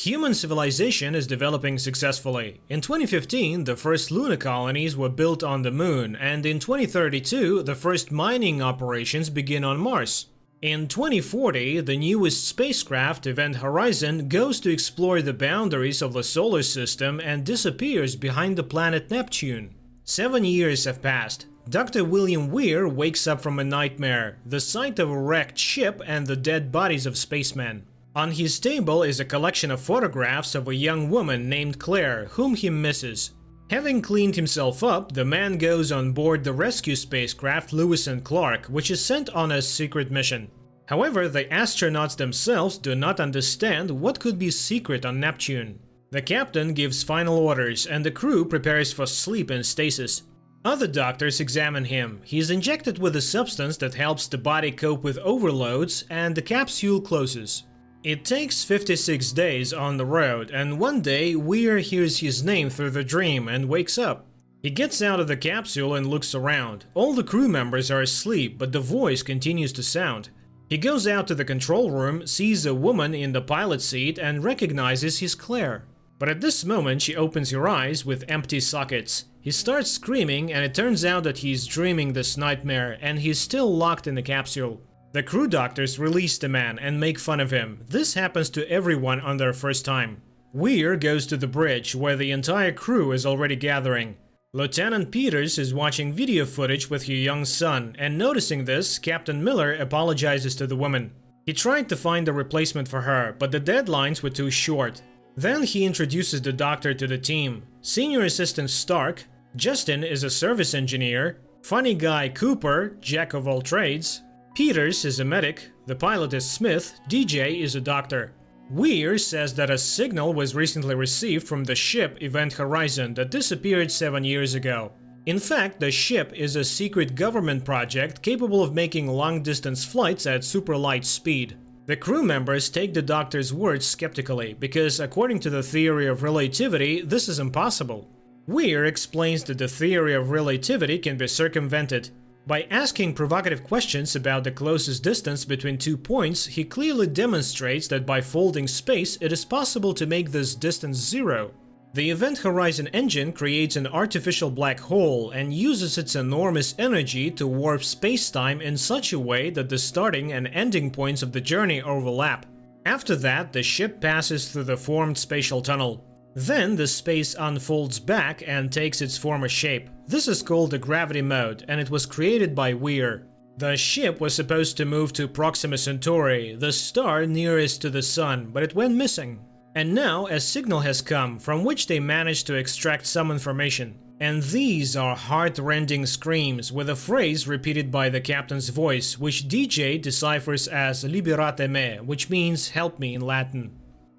Human civilization is developing successfully. In 2015, the first lunar colonies were built on the Moon, and in 2032, the first mining operations begin on Mars. In 2040, the newest spacecraft, Event Horizon, goes to explore the boundaries of the solar system and disappears behind the planet Neptune. 7 years have passed. Dr. William Weir wakes up from a nightmare, the sight of a wrecked ship and the dead bodies of spacemen. On his table is a collection of photographs of a young woman named Claire, whom he misses. Having cleaned himself up, the man goes on board the rescue spacecraft Lewis and Clark, which is sent on a secret mission. However, the astronauts themselves do not understand what could be secret on Neptune. The captain gives final orders, and the crew prepares for sleep in stasis. Other doctors examine him. He is injected with a substance that helps the body cope with overloads, and the capsule closes. It takes 56 days on the road, and one day Weir hears his name through the dream and wakes up. He gets out of the capsule and looks around. All the crew members are asleep, but the voice continues to sound. He goes out to the control room, sees a woman in the pilot seat, and recognizes his Claire. But at this moment she opens her eyes with empty sockets. He starts screaming, and it turns out that he's dreaming this nightmare, and he's still locked in the capsule. The crew doctors release the man and make fun of him. This happens to everyone on their first time. Weir goes to the bridge, where the entire crew is already gathering. Lieutenant Peters is watching video footage with her young son, and noticing this, Captain Miller apologizes to the woman. He tried to find a replacement for her, but the deadlines were too short. Then he introduces the doctor to the team. Senior Assistant Stark, Justin is a service engineer, funny guy Cooper, jack of all trades, Peters is a medic, the pilot is Smith, DJ is a doctor. Weir says that a signal was recently received from the ship Event Horizon that disappeared 7 years ago. In fact, the ship is a secret government project capable of making long-distance flights at super light speed. The crew members take the doctor's words skeptically, because according to the theory of relativity, this is impossible. Weir explains that the theory of relativity can be circumvented. By asking provocative questions about the closest distance between 2 points, he clearly demonstrates that by folding space, it is possible to make this distance zero. The Event Horizon engine creates an artificial black hole and uses its enormous energy to warp space-time in such a way that the starting and ending points of the journey overlap. After that, the ship passes through the formed spatial tunnel. Then the space unfolds back and takes its former shape. This is called the gravity mode, and it was created by Weir. The ship was supposed to move to Proxima Centauri, the star nearest to the Sun, but it went missing. And now a signal has come, from which they managed to extract some information. And these are heart-rending screams, with a phrase repeated by the captain's voice, which DJ deciphers as "Liberate me," which means "help me" in Latin.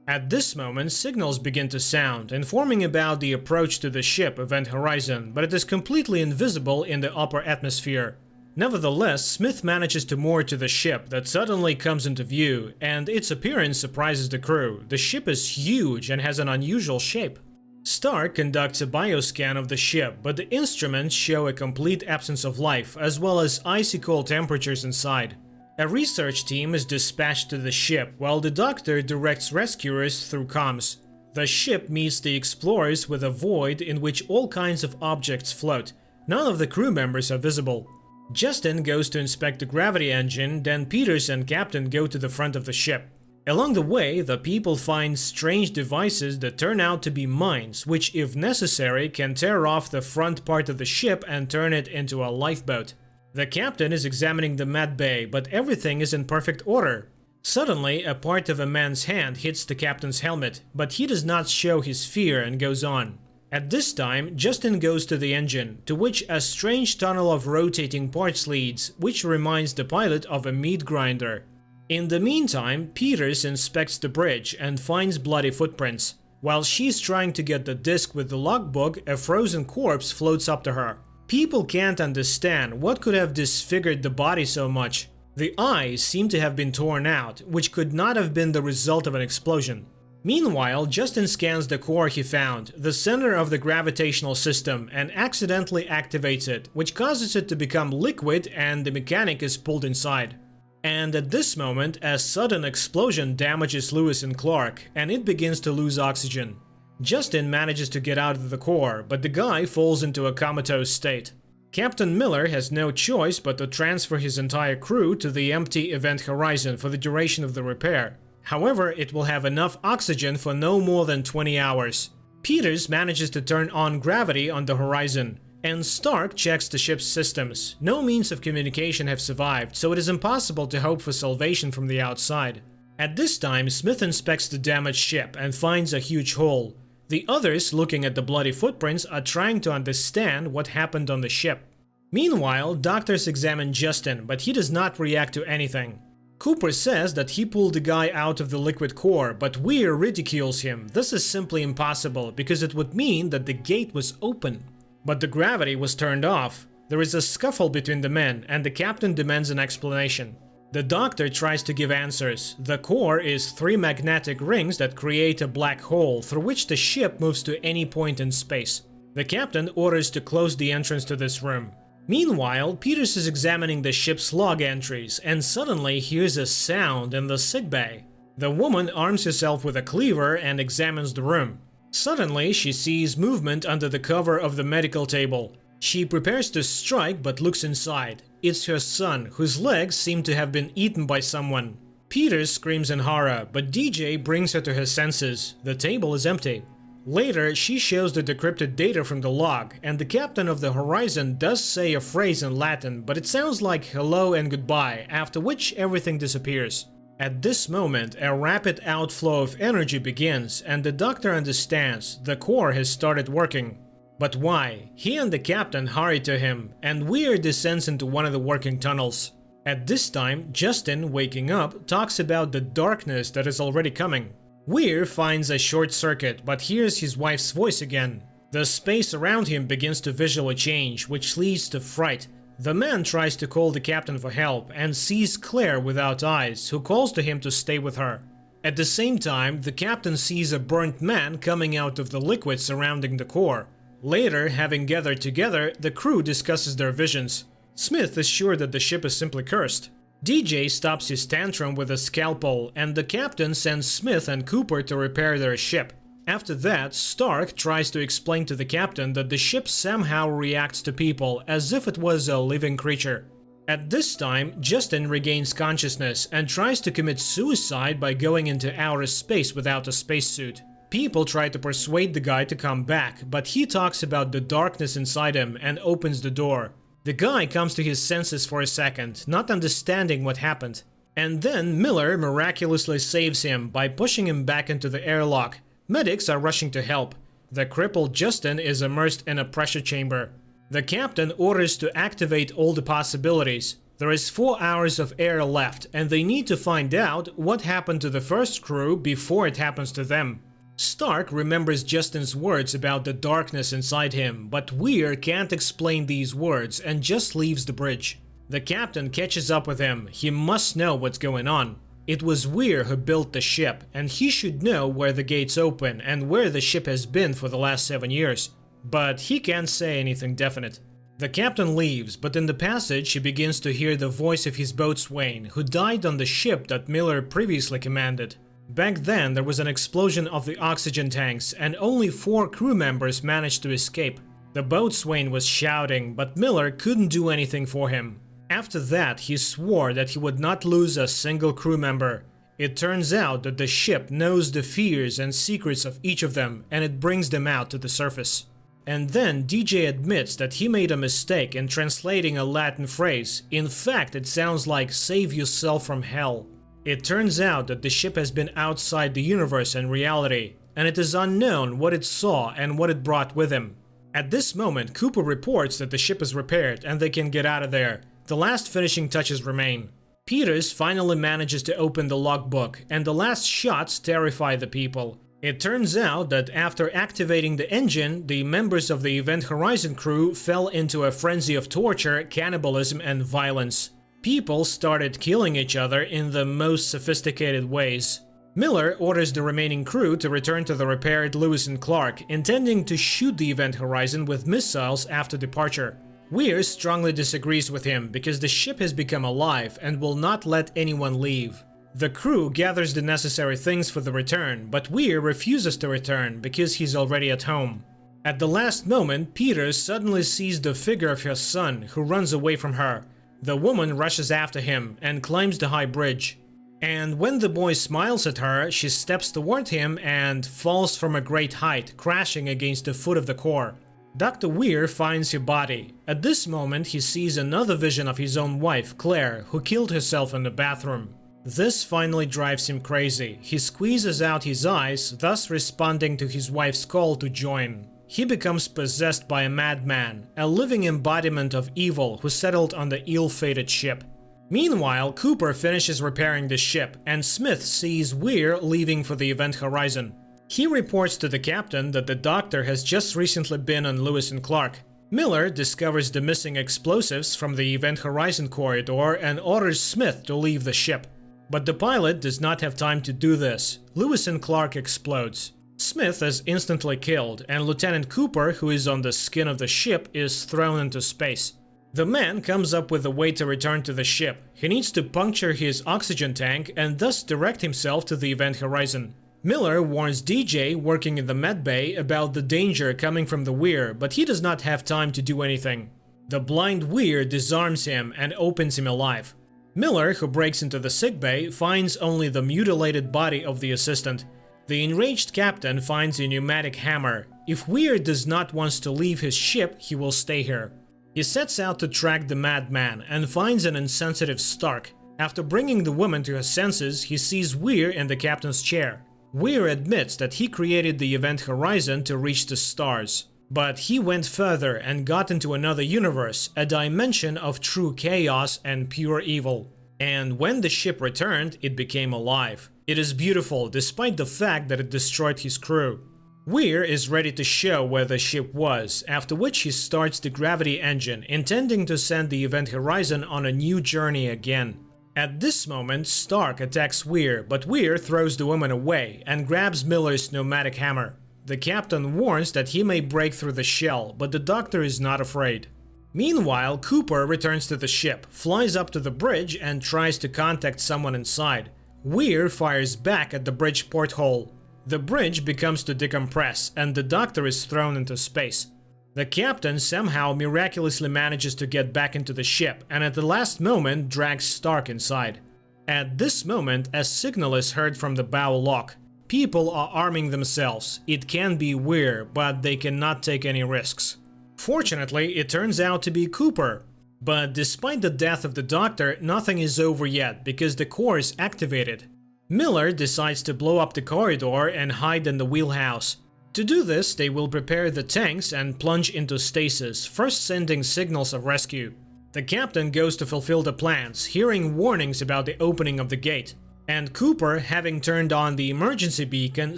At this moment, signals begin to sound, informing about the approach to the ship Event Horizon, but it is completely invisible in the upper atmosphere. Nevertheless, Smith manages to moor to the ship that suddenly comes into view, and its appearance surprises the crew. The ship is huge and has an unusual shape. Stark conducts a bioscan of the ship, but the instruments show a complete absence of life, as well as icy cold temperatures inside. A research team is dispatched to the ship, while the doctor directs rescuers through comms. The ship meets the explorers with a void in which all kinds of objects float. None of the crew members are visible. Justin goes to inspect the gravity engine, then Peters and Captain go to the front of the ship. Along the way, the people find strange devices that turn out to be mines, which, if necessary, can tear off the front part of the ship and turn it into a lifeboat. The captain is examining the med bay, but everything is in perfect order. Suddenly, a part of a man's hand hits the captain's helmet, but he does not show his fear and goes on. At this time, Justin goes to the engine, to which a strange tunnel of rotating parts leads, which reminds the pilot of a meat grinder. In the meantime, Peters inspects the bridge and finds bloody footprints. While she's trying to get the disc with the logbook, a frozen corpse floats up to her. People can't understand what could have disfigured the body so much. The eyes seem to have been torn out, which could not have been the result of an explosion. Meanwhile, Justin scans the core he found, the center of the gravitational system, and accidentally activates it, which causes it to become liquid and the mechanic is pulled inside. And at this moment, a sudden explosion damages Lewis and Clark, and it begins to lose oxygen. Justin manages to get out of the core, but the guy falls into a comatose state. Captain Miller has no choice but to transfer his entire crew to the empty event horizon for the duration of the repair. However, it will have enough oxygen for no more than 20 hours. Peters manages to turn on gravity on the horizon, and Stark checks the ship's systems. No means of communication have survived, so it is impossible to hope for salvation from the outside. At this time, Smith inspects the damaged ship and finds a huge hole. The others, looking at the bloody footprints, are trying to understand what happened on the ship. Meanwhile, doctors examine Justin, but he does not react to anything. Cooper says that he pulled the guy out of the liquid core, but Weir ridicules him. This is simply impossible, because it would mean that the gate was open. But the gravity was turned off. There is a scuffle between the men, and the captain demands an explanation. The doctor tries to give answers. The core is 3 magnetic rings that create a black hole through which the ship moves to any point in space. The captain orders to close the entrance to this room. Meanwhile, Peters is examining the ship's log entries and suddenly hears a sound in the sickbay. The woman arms herself with a cleaver and examines the room. Suddenly, she sees movement under the cover of the medical table. She prepares to strike but looks inside. It's her son, whose legs seem to have been eaten by someone. Peters screams in horror, but DJ brings her to her senses. The table is empty. Later, she shows the decrypted data from the log, and the captain of the Horizon does say a phrase in Latin, but it sounds like hello and goodbye, after which everything disappears. At this moment, a rapid outflow of energy begins, and the doctor understands the core has started working. But why? He and the captain hurry to him, and Weir descends into one of the working tunnels. At this time, Justin, waking up, talks about the darkness that is already coming. Weir finds a short circuit, but hears his wife's voice again. The space around him begins to visually change, which leads to fright. The man tries to call the captain for help and sees Claire without eyes, who calls to him to stay with her. At the same time, the captain sees a burnt man coming out of the liquid surrounding the core. Later, having gathered together, the crew discusses their visions. Smith is sure that the ship is simply cursed. DJ stops his tantrum with a scalpel, and the captain sends Smith and Cooper to repair their ship. After that, Stark tries to explain to the captain that the ship somehow reacts to people as if it was a living creature. At this time, Justin regains consciousness and tries to commit suicide by going into outer space without a spacesuit. People try to persuade the guy to come back, but he talks about the darkness inside him and opens the door. The guy comes to his senses for a second, not understanding what happened. And then Miller miraculously saves him by pushing him back into the airlock. Medics are rushing to help. The crippled Justin is immersed in a pressure chamber. The captain orders to activate all the possibilities. There is 4 hours of air left, and they need to find out what happened to the first crew before it happens to them. Stark remembers Justin's words about the darkness inside him, but Weir can't explain these words and just leaves the bridge. The captain catches up with him. He must know what's going on. It was Weir who built the ship, and he should know where the gates open and where the ship has been for the last 7 years. But he can't say anything definite. The captain leaves, but in the passage he begins to hear the voice of his boatswain, who died on the ship that Miller previously commanded. Back then, there was an explosion of the oxygen tanks, and only 4 crew members managed to escape. The boatswain was shouting, but Miller couldn't do anything for him. After that, he swore that he would not lose a single crew member. It turns out that the ship knows the fears and secrets of each of them, and it brings them out to the surface. And then DJ admits that he made a mistake in translating a Latin phrase. In fact, it sounds like "save yourself from hell." It turns out that the ship has been outside the universe and reality, and it is unknown what it saw and what it brought with him. At this moment, Cooper reports that the ship is repaired and they can get out of there. The last finishing touches remain. Peters finally manages to open the logbook, and the last shots terrify the people. It turns out that after activating the engine, the members of the Event Horizon crew fell into a frenzy of torture, cannibalism, and violence. People started killing each other in the most sophisticated ways. Miller orders the remaining crew to return to the repaired Lewis and Clark, intending to shoot the Event Horizon with missiles after departure. Weir strongly disagrees with him because the ship has become alive and will not let anyone leave. The crew gathers the necessary things for the return, but Weir refuses to return because he's already at home. At the last moment, Peter suddenly sees the figure of her son, who runs away from her. The woman rushes after him and climbs the high bridge. And when the boy smiles at her, she steps toward him and falls from a great height, crashing against the foot of the core. Dr. Weir finds her body. At this moment, he sees another vision of his own wife, Claire, who killed herself in the bathroom. This finally drives him crazy. He squeezes out his eyes, thus responding to his wife's call to join. He becomes possessed by a madman, a living embodiment of evil who settled on the ill-fated ship. Meanwhile, Cooper finishes repairing the ship, and Smith sees Weir leaving for the Event Horizon. He reports to the captain that the doctor has just recently been on Lewis and Clark. Miller discovers the missing explosives from the Event Horizon corridor and orders Smith to leave the ship. But the pilot does not have time to do this. Lewis and Clark explodes. Smith is instantly killed, and Lieutenant Cooper, who is on the skin of the ship, is thrown into space. The man comes up with a way to return to the ship. He needs to puncture his oxygen tank and thus direct himself to the Event Horizon. Miller warns DJ, working in the medbay, about the danger coming from the Weir, but he does not have time to do anything. The blind Weir disarms him and opens him alive. Miller, who breaks into the sickbay, finds only the mutilated body of the assistant. The enraged captain finds a pneumatic hammer. If Weir does not want to leave his ship, he will stay here. He sets out to track the madman and finds an insensitive Stark. After bringing the woman to her senses, he sees Weir in the captain's chair. Weir admits that he created the Event Horizon to reach the stars. But he went further and got into another universe, a dimension of true chaos and pure evil. And when the ship returned, it became alive. It is beautiful, despite the fact that it destroyed his crew. Weir is ready to show where the ship was, after which he starts the gravity engine, intending to send the Event Horizon on a new journey again. At this moment, Stark attacks Weir, but Weir throws the woman away and grabs Miller's pneumatic hammer. The captain warns that he may break through the shell, but the doctor is not afraid. Meanwhile, Cooper returns to the ship, flies up to the bridge and tries to contact someone inside. Weir fires back at the bridge porthole. The bridge becomes to decompress, and the doctor is thrown into space. The captain somehow miraculously manages to get back into the ship, and at the last moment drags Stark inside. At this moment, a signal is heard from the bow lock. People are arming themselves. It can be Weir, but they cannot take any risks. Fortunately, it turns out to be Cooper. But despite the death of the doctor, nothing is over yet because the core is activated. Miller decides to blow up the corridor and hide in the wheelhouse. To do this, they will prepare the tanks and plunge into stasis, first sending signals of rescue. The captain goes to fulfill the plans, hearing warnings about the opening of the gate. And Cooper, having turned on the emergency beacon,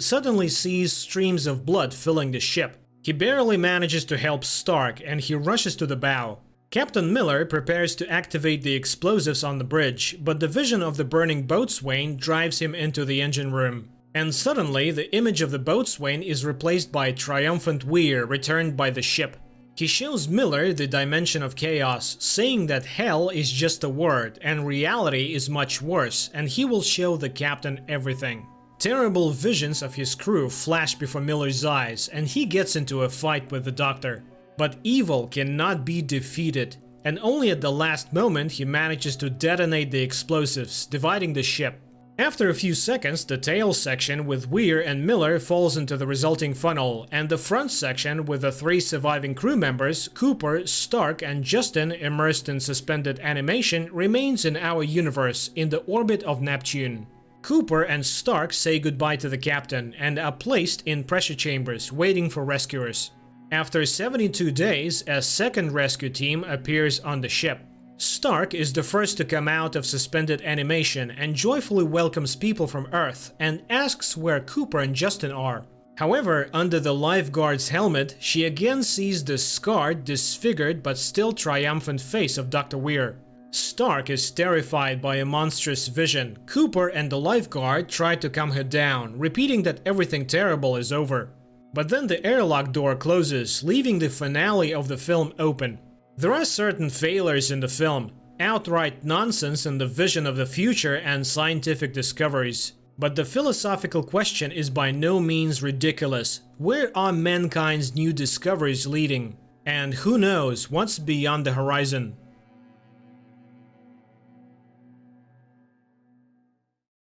suddenly sees streams of blood filling the ship. He barely manages to help Stark, and he rushes to the bow. Captain Miller prepares to activate the explosives on the bridge, but the vision of the burning boatswain drives him into the engine room. And suddenly, the image of the boatswain is replaced by a triumphant Weir returned by the ship. He shows Miller the dimension of chaos, saying that hell is just a word and reality is much worse, and he will show the captain everything. Terrible visions of his crew flash before Miller's eyes, and he gets into a fight with the doctor. But evil cannot be defeated, and only at the last moment he manages to detonate the explosives, dividing the ship. After a few seconds, the tail section with Weir and Miller falls into the resulting funnel, and the front section with the 3 surviving crew members, Cooper, Stark, and Justin, immersed in suspended animation, remains in our universe in the orbit of Neptune. Cooper and Stark say goodbye to the captain and are placed in pressure chambers waiting for rescuers. After 72 days, a second rescue team appears on the ship. Stark is the first to come out of suspended animation and joyfully welcomes people from Earth and asks where Cooper and Justin are. However, under the lifeguard's helmet, she again sees the scarred, disfigured but still triumphant face of Dr. Weir. Stark is terrified by a monstrous vision. Cooper and the lifeguard try to calm her down, repeating that everything terrible is over. But then the airlock door closes, leaving the finale of the film open. There are certain failures in the film, outright nonsense in the vision of the future and scientific discoveries. But the philosophical question is by no means ridiculous. Where are mankind's new discoveries leading? And who knows what's beyond the horizon?